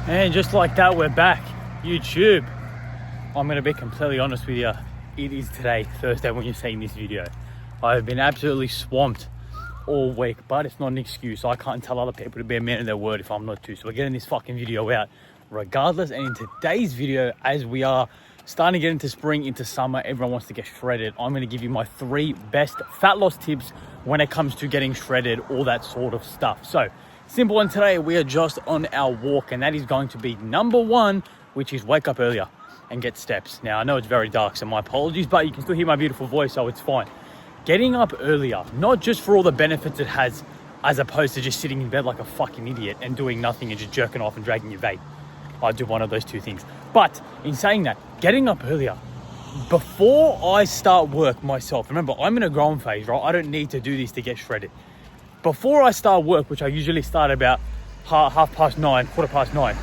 And just like that, we're back. YouTube. I'm going to be completely honest with you. It is today, Thursday, when you're seeing this video. I've been absolutely swamped all week, but it's not an excuse. I can't tell other people to be a man of their word if I'm not to. So we're getting this fucking video out regardless. And in today's video, as we are starting to get into spring, into summer, everyone wants to get shredded. I'm going to give you my 3 best fat loss tips when it comes to getting shredded, all that sort of stuff. So simple one today, we are just on our walk, and that is going to be number 1, which is wake up earlier and get steps. Now, I know it's very dark, so my apologies, but you can still hear my beautiful voice, so it's fine. Getting up earlier, not just for all the benefits it has, as opposed to just sitting in bed like a fucking idiot and doing nothing and just jerking off and dragging your vape. I do one of those 2 things. But in saying that, getting up earlier, before I start work myself, remember, I'm in a growing phase, right? I don't need to do this to get shredded. Before I start work, which I usually start about 9:30, 9:15,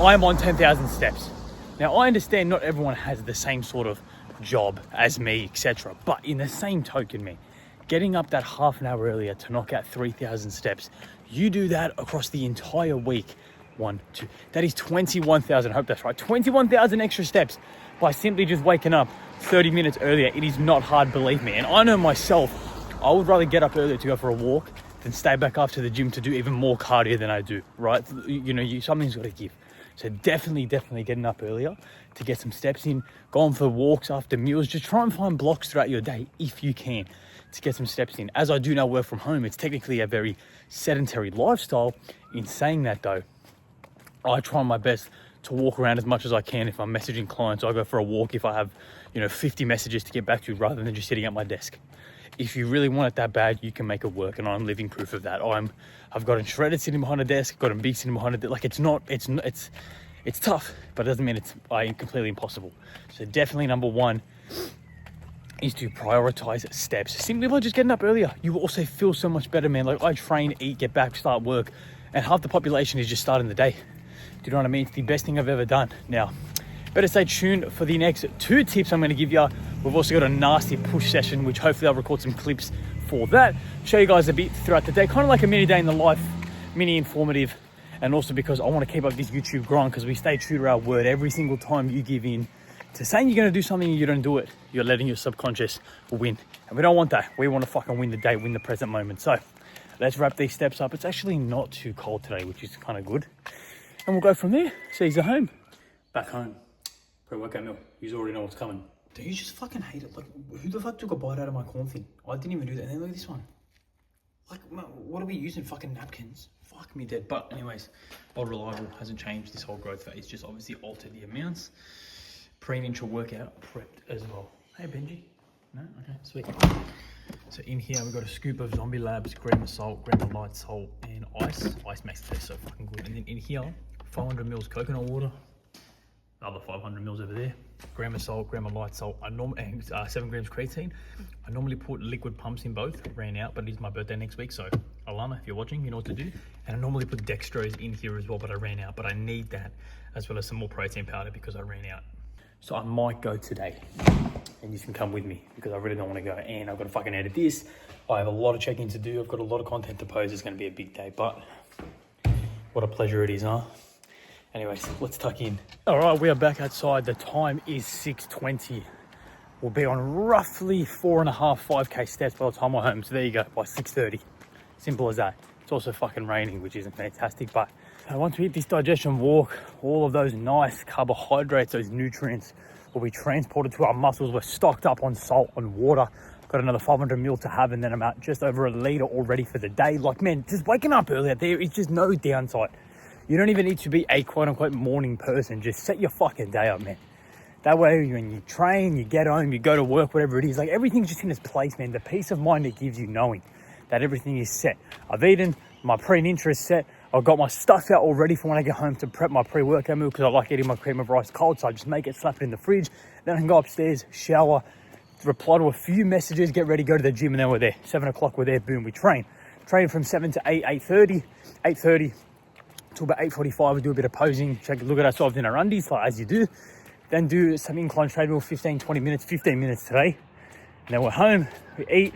I'm on 10,000 steps. Now, I understand not everyone has the same sort of job as me, etc. But in the same token, man, getting up that half an hour earlier to knock out 3,000 steps, you do that across the entire week. 1, 2, that is 21,000, I hope that's right, 21,000 extra steps by simply just waking up 30 minutes earlier. It is not hard, believe me. And I know myself, I would rather get up earlier to go for a walk than stay back after the gym to do even more cardio than I do, right? You know, something's got to give. So definitely getting up earlier to get some steps in, going for walks after meals. Just try and find blocks throughout your day, if you can, to get some steps in. As I do now work from home, it's technically a very sedentary lifestyle. In saying that though, I try my best to walk around as much as I can. If I'm messaging clients, I go for a walk if I have, 50 messages to get back to, rather than just sitting at my desk. If you really want it that bad, you can make it work, and I'm living proof of that. I've gotten shredded sitting behind a desk, gotten big sitting behind a desk. Like, it's tough, but it doesn't mean it's completely impossible. So definitely number 1 is to prioritize steps. Simply by just getting up earlier, you will also feel so much better, man. Like, I train, eat, get back, start work, and half the population is just starting the day. Do you know what I mean? It's the best thing I've ever done. Now, better stay tuned for the next 2 tips I'm going to give you. We've also got a nasty push session, which hopefully I'll record some clips for that. Show you guys a bit throughout the day, kind of like a mini day in the life, mini informative. And also because I want to keep up this YouTube grind, because we stay true to our word. Every single time you give in to saying you're going to do something and you don't do it, you're letting your subconscious win. And we don't want that. We want to fucking win the day, win the present moment. So let's wrap these steps up. It's actually not too cold today, which is kind of good. And we'll go from there. See you at home. Back home. Pre-workout meal. You already know what's coming. Do you just fucking hate it? Like, who the fuck took a bite out of my corn thing? I didn't even do that. And then look at this one. Like, what are we using? Fucking napkins? Fuck me dead. But anyways, old reliable hasn't changed this whole growth phase. Just obviously altered the amounts. Pre and intra workout prepped as well. Hey, Benji. No? Okay, sweet. So in here, we've got a scoop of Zombie Labs, gram of salt, gram of light salt, and ice. Ice makes it taste so fucking good. And then in here, 400 mils coconut water. Another 500 mils over there. Gram of salt, gram of light salt, and 7 grams creatine. I normally put liquid pumps in both. Ran out, but it is my birthday next week, so Alana, if you're watching, you know what to do. And I normally put dextrose in here as well, but I ran out. But I need that, as well as some more protein powder, because I ran out. So I might go today, and you can come with me, because I really don't want to go. And I've got to fucking edit this. I have a lot of checking to do. I've got a lot of content to post. It's going to be a big day, but what a pleasure it is, huh? Anyways, let's tuck in. All right, we are back outside. The time is 6:20. We'll be on roughly 4.5, 5K steps by the time we're home. So there you go, by 6:30. Simple as that. It's also fucking raining, which isn't fantastic. But once we hit this digestion walk, all of those nice carbohydrates, those nutrients will be transported to our muscles. We're stocked up on salt, on water. Got another 500 mil to have, and then I'm at just over a litre already for the day. Like, man, just waking up earlier, there is just no downside. You don't even need to be a quote-unquote morning person. Just set your fucking day up, man. That way, when you train, you get home, you go to work, whatever it is, like, everything's just in its place, man. The peace of mind it gives you knowing that everything is set. I've eaten, my pre and intra is set. I've got my stuff out already for when I get home to prep my pre-workout meal, because I like eating my cream of rice cold, so I just make it, slap it in the fridge. Then I can go upstairs, shower, reply to a few messages, get ready, go to the gym, and then we're there. 7 o'clock, we're there, boom, we train. Train from 7 to 8, 8:30. 8:30 to about 8:45, we do a bit of posing, look at ourselves in our undies, like as you do. Then do some incline treadmill, 15 minutes today. And then we're home, we eat.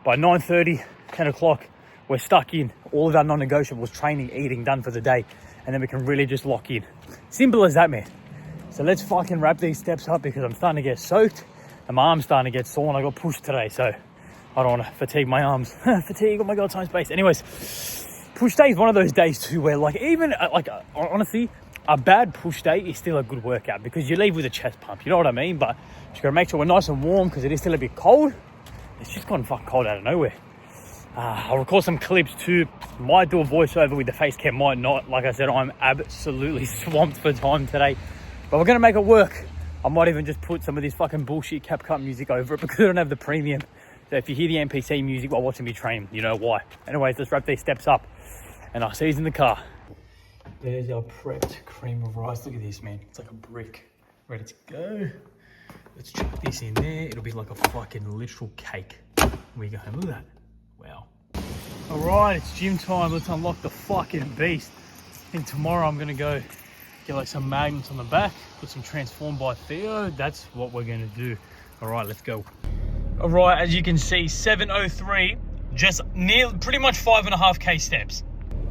By 9:30, 10 o'clock, we're stuck in. All of our non-negotiables, training, eating, done for the day. and then we can really just lock in. Simple as that, man. So let's fucking wrap these steps up because I'm starting to get soaked and my arm's starting to get sore and I got pushed today, so I don't want to fatigue my arms. Fatigue, oh my God, time, space. Anyways, push day is one of those days too where like even like honestly, a bad push day is still a good workout because you leave with a chest pump, you know what I mean? But just gotta make sure we're nice and warm because it is still a bit cold. It's just gone fucking cold out of nowhere. I'll record some clips too. Might do a voiceover with the face cam, might not. Like I said, I'm absolutely swamped for time today, but we're gonna make it work. I might even just put some of this fucking bullshit CapCut music over it because I don't have the premium. So if you hear the NPC music while watching me train, you know why. Anyways, let's wrap these steps up and I'll see you in the car. There's our prepped cream of rice. Look at this, man. It's like a brick. Ready to go. Let's chuck this in there. It'll be like a fucking literal cake when we go home. Look at that. Wow. All right, it's gym time. Let's unlock the fucking beast. I think tomorrow I'm gonna go get like some magnets on the back, put some Transform by Theo. That's what we're gonna do. All right, let's go. All right, as you can see, 7:03, just near pretty much 5.5K steps.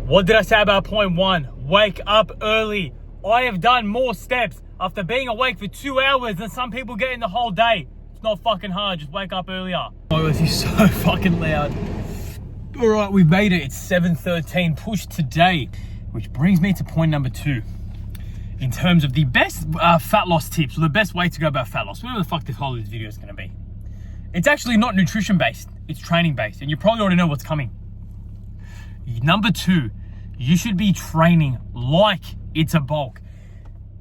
What did I say about point one? Wake up early. I have done more steps after being awake for 2 hours than some people get in the whole day. It's not fucking hard, just wake up earlier. Oh, this is so fucking loud. All right, we've made it. It's 7:13, push today, which brings me to point number 2. In terms of the best fat loss tips, or the best way to go about fat loss, whatever the fuck this whole video is gonna be. It's actually not nutrition based, it's training based, and you probably already know what's coming. Number 2, you should be training like it's a bulk.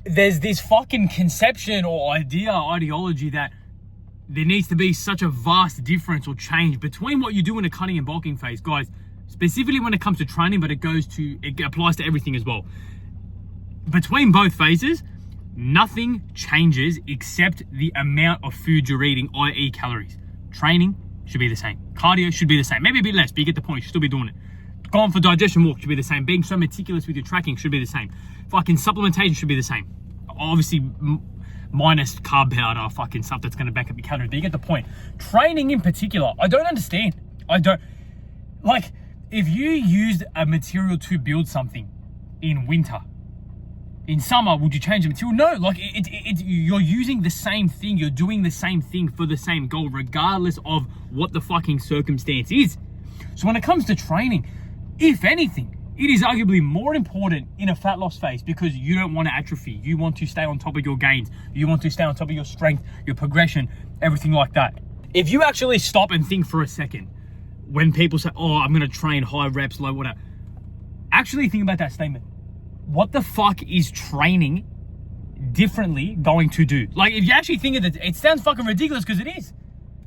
There's this fucking conception or ideology that there needs to be such a vast difference or change between what you do in a cutting and bulking phase. Guys, specifically when it comes to training, but it applies to everything as well. Between both phases, nothing changes except the amount of food you're eating, i.e. calories. Training should be the same. Cardio should be the same. Maybe a bit less, but you get the point. You should still be doing it. Going for digestion walk should be the same. Being so meticulous with your tracking should be the same. Fucking supplementation should be the same. Obviously, minus carb powder, fucking stuff that's going to back up your calories. But you get the point. Training in particular, I don't understand. Like, if you used a material to build something in winter, in summer, would you change the material? No, like you're using the same thing. You're doing the same thing for the same goal, regardless of what the fucking circumstance is. So when it comes to training, if anything, it is arguably more important in a fat loss phase because you don't want to atrophy. You want to stay on top of your gains. You want to stay on top of your strength, your progression, everything like that. If you actually stop and think for a second, when people say, oh, I'm going to train high reps, low whatever, actually think about that statement. What the fuck is training differently going to do? Like, if you actually think of it, it sounds fucking ridiculous because it is.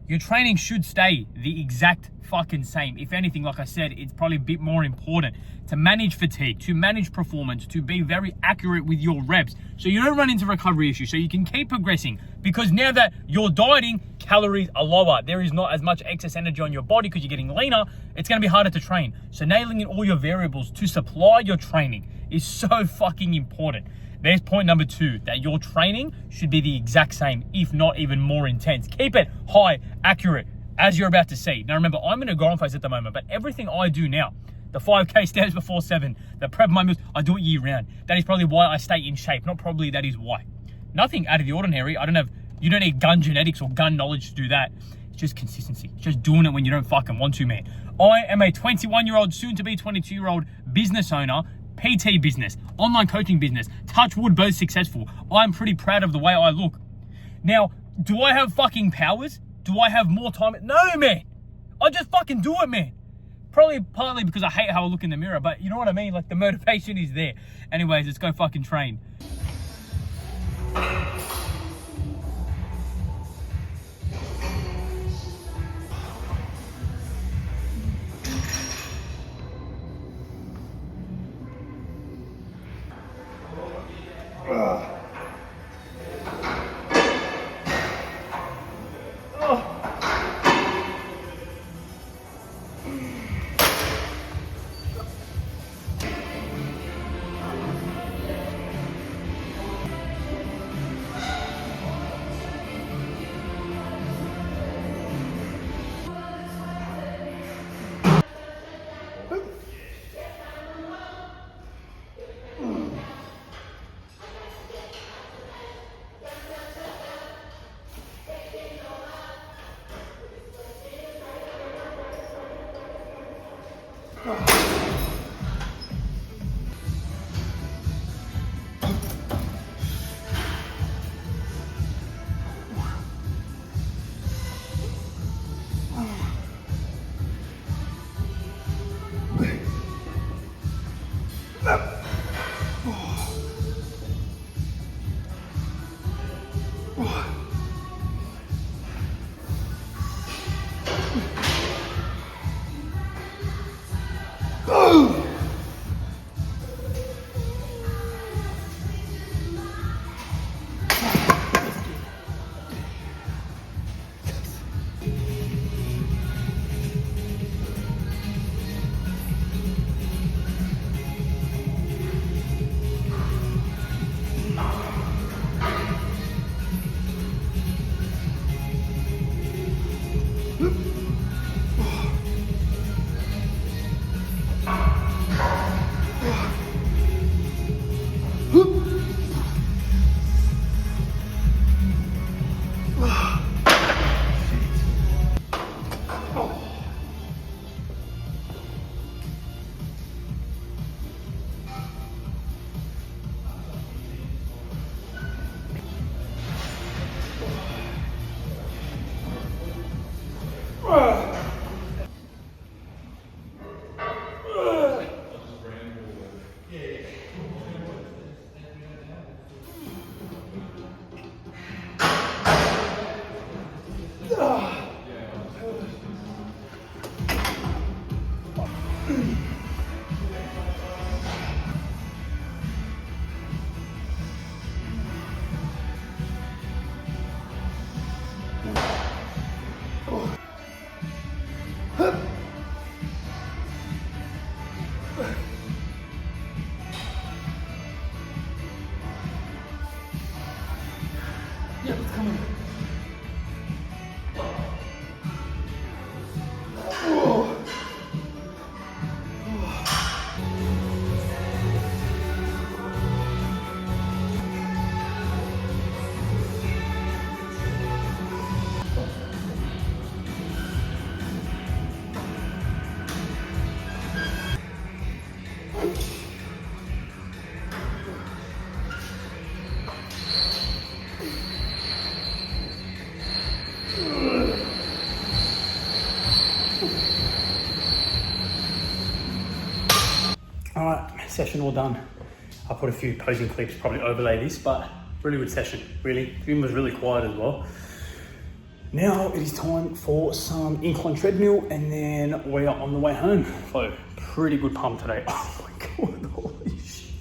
Your training should stay the exact fucking same. If anything, like I said, it's probably a bit more important to manage fatigue, to manage performance, to be very accurate with your reps so you don't run into recovery issues, so you can keep progressing. Because now that you're dieting, calories are lower. There is not as much excess energy on your body because you're getting leaner. It's going to be harder to train. So nailing in all your variables to supply your training is so fucking important. There's point number 2, that your training should be the exact same, if not even more intense. Keep it high, accurate, as you're about to see. Now remember, I'm in a grind phase at the moment, but everything I do now, the 5K steps before 7, the prep my meals, I do it year round. That is probably why I stay in shape. Not probably, that is why. Nothing out of the ordinary. You don't need gun genetics or gun knowledge to do that. It's just consistency. It's just doing it when you don't fucking want to, man. I am a 21-year-old, soon to be 22-year-old business owner, PT business, online coaching business, touch wood, both successful. I'm pretty proud of the way I look. Now, do I have fucking powers? Do I have more time? No, man. I just fucking do it, man. Probably partly because I hate how I look in the mirror, but you know what I mean? Like, the motivation is there. Anyways, let's go fucking train. All right, session all done. I put a few posing clips, probably overlay this, but really good session, really. The room was really quiet as well. Now it is time for some incline treadmill and then we are on the way home. So pretty good pump today. Oh my God, holy shit.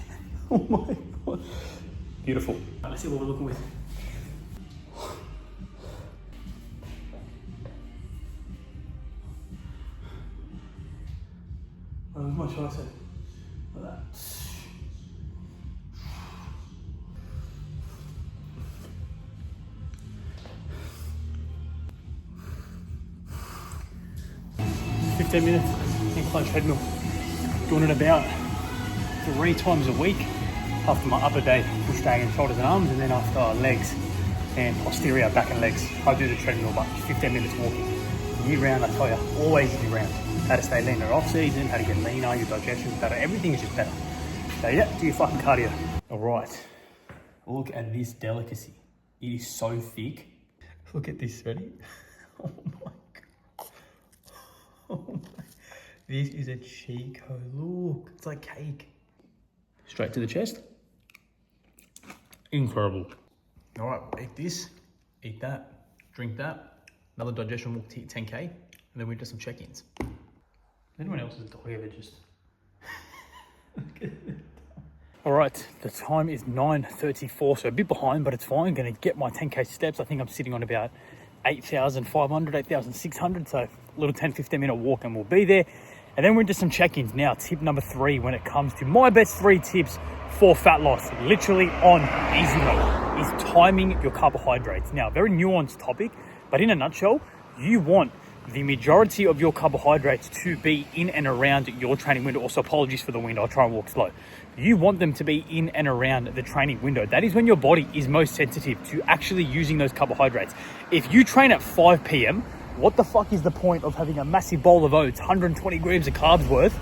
Oh my God. Beautiful. Right, let's see what we're looking with. How much I said? Like that. "15 minutes incline treadmill. Doing it about 3 times a week after my upper day, push day and shoulders and arms, and then after legs and posterior, back and legs. I do the treadmill, but 15 minutes walking. Year round, I tell you, always year round. How to stay leaner off season, how to get leaner, your digestion's better, everything is just better. So yeah, do your fucking cardio. All right, look at this delicacy. It is so thick. Look at this, ready? Oh my God. Oh my. This is a Chico, look, it's like cake. Straight to the chest. Incredible. All right, eat this, eat that, drink that. Another digestion walk to hit 10K, and then we do some check-ins. Anyone else's dog ever just... All right, the time is 9:34, so a bit behind, but it's fine. Gonna get my 10K steps. I think I'm sitting on about 8,500, 8,600, so a little 10-15 minute walk and we'll be there. And then we're into some check-ins now. Tip number 3 when it comes to my best 3 tips for fat loss, literally on easy mode, is timing your carbohydrates. Now, very nuanced topic, but in a nutshell, you want the majority of your carbohydrates to be in and around your training window. Also, apologies for the wind, I'll try and walk slow. You want them to be in and around the training window. That is when your body is most sensitive to actually using those carbohydrates. If you train at 5 p.m, what the fuck is the point of having a massive bowl of oats, 120 grams of carbs worth,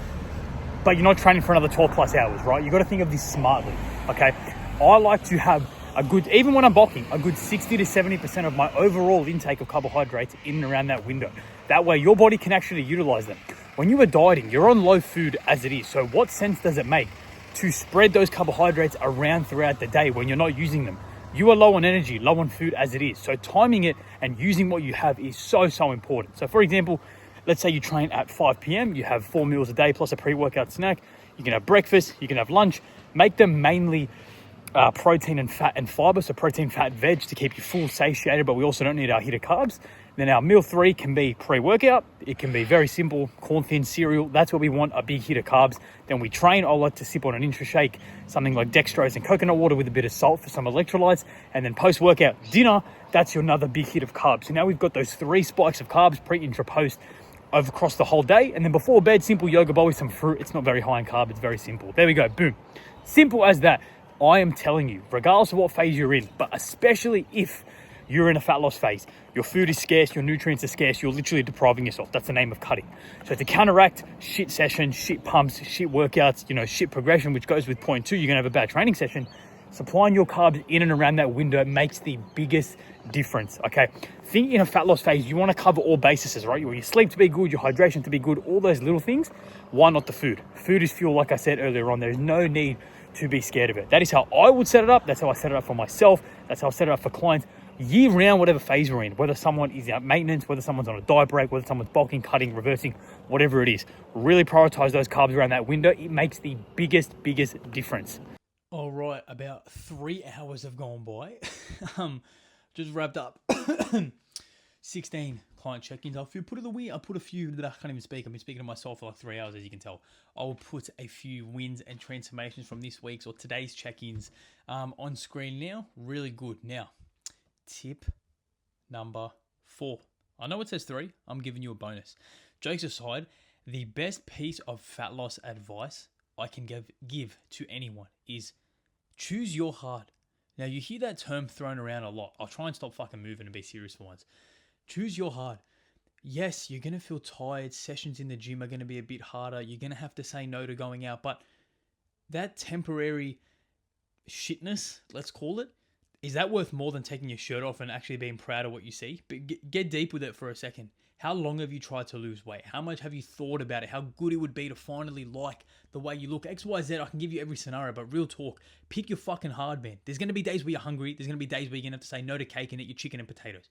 but you're not training for another 12 plus hours, right? You got to think of this smartly, okay? I like to have a good, even when I'm bulking, a good 60 to 70% of my overall intake of carbohydrates in and around that window. That way your body can actually utilize them. When you are dieting, you're on low food as it is. So what sense does it make to spread those carbohydrates around throughout the day when you're not using them? You are low on energy, low on food as it is. So timing it and using what you have is so, so important. So for example, let's say you train at 5 p.m, you have 4 meals a day plus a pre-workout snack. You can have breakfast, you can have lunch. Make them mainly protein and fat and fiber, so protein, fat, veg to keep you full, satiated, but we also don't need our hit of carbs. Then our meal 3 can be pre-workout. It can be very simple, corn thin cereal. That's what we want, a big hit of carbs. Then we train. I like to sip on an Intra-Shake, something like dextrose and coconut water with a bit of salt for some electrolytes. And then post-workout dinner, that's your another big hit of carbs. So now we've got those 3 spikes of carbs, pre, intra, post, across the whole day. And then before bed, simple yoga bowl with some fruit. It's not very high in carb, it's very simple. There we go, boom. Simple as that. I am telling you, regardless of what phase you're in, but especially if you're in a fat loss phase, your food is scarce, your nutrients are scarce, you're literally depriving yourself. That's the name of cutting. So to counteract shit sessions, shit pumps, shit workouts, shit progression, which goes with point 2, you're gonna have a bad training session. Supplying your carbs in and around that window makes the biggest difference, okay? Think in a fat loss phase, you wanna cover all bases, right? You want your sleep to be good, your hydration to be good, all those little things. Why not the food? Food is fuel, like I said earlier on. There's no need to be scared of it. That is how I would set it up. That's how I set it up for myself. That's how I set it up for clients. Year round, whatever phase we're in, whether someone is at maintenance, whether someone's on a diet break, whether someone's bulking, cutting, reversing, whatever it is, really prioritize those carbs around that window. It makes the biggest difference. All right, about 3 hours have gone by. Just wrapped up 16 client check-ins. I'll put a few that I can't even speak. I've been speaking to myself for like 3 hours, as you can tell. I will put a few wins and transformations from this week's or today's check-ins on screen now. Really good. Now, tip number 4. I know it says 3. I'm giving you a bonus. Jokes aside, the best piece of fat loss advice I can give to anyone is choose your hard. Now, you hear that term thrown around a lot. I'll try and stop fucking moving and be serious for once. Choose your hard. Yes, you're going to feel tired. Sessions in the gym are going to be a bit harder. You're going to have to say no to going out. But that temporary shitness, let's call it, is that worth more than taking your shirt off and actually being proud of what you see? But get deep with it for a second. How long have you tried to lose weight? How much have you thought about it? How good it would be to finally like the way you look? X, Y, Z, I can give you every scenario, but real talk, pick your fucking hard, man. There's going to be days where you're hungry. There's going to be days where you're going to have to say no to cake and eat your chicken and potatoes.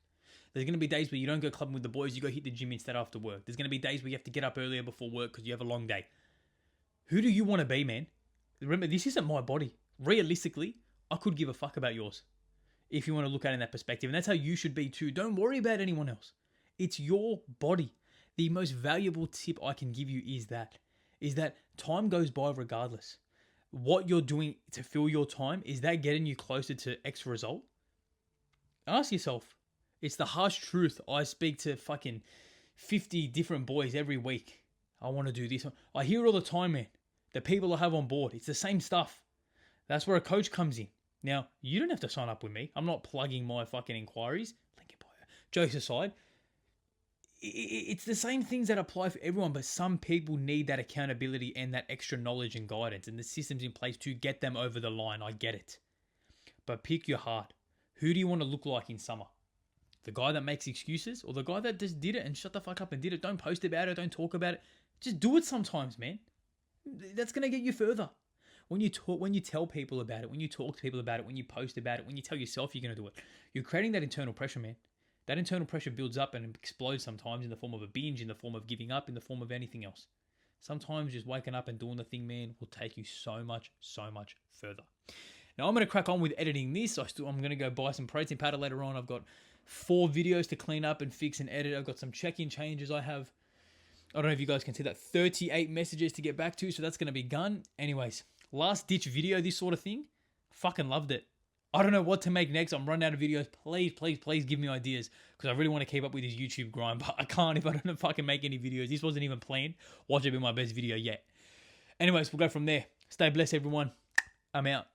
There's going to be days where you don't go clubbing with the boys. You go hit the gym instead after work. There's going to be days where you have to get up earlier before work because you have a long day. Who do you want to be, man? Remember, this isn't my body. Realistically, I could give a fuck about yours if you want to look at it in that perspective. And that's how you should be too. Don't worry about anyone else. It's your body. The most valuable tip I can give you is that time goes by regardless. What you're doing to fill your time, is that getting you closer to X result? Ask yourself. It's the harsh truth. I speak to fucking 50 different boys every week. I want to do this. I hear it all the time, man. The people I have on board, it's the same stuff. That's where a coach comes in. Now, you don't have to sign up with me. I'm not plugging my fucking inquiries. Link in bio. Jokes aside, it's the same things that apply for everyone, but some people need that accountability and that extra knowledge and guidance and the systems in place to get them over the line. I get it. But pick your heart. Who do you want to look like in summer? The guy that makes excuses or the guy that just did it and shut the fuck up and did it? Don't post about it. Don't talk about it. Just do it sometimes, man. That's going to get you further. When you tell people about it, when you talk to people about it, when you post about it, when you tell yourself you're going to do it, you're creating that internal pressure, man. That internal pressure builds up and explodes sometimes in the form of a binge, in the form of giving up, in the form of anything else. Sometimes just waking up and doing the thing, man, will take you so much further. Now, I'm going to crack on with editing this. I'm going to go buy some protein powder later on. I've got 4 videos to clean up and fix and edit. I've got some check-in changes I have. I don't know if you guys can see that. 38 messages to get back to, so that's going to be gone. Anyways, last ditch video, this sort of thing. Fucking loved it. I don't know what to make next. I'm running out of videos. Please give me ideas because I really want to keep up with this YouTube grind, but I can't if I don't fucking make any videos. This wasn't even planned. Watch it be my best video yet. Anyways, we'll go from there. Stay blessed, everyone. I'm out.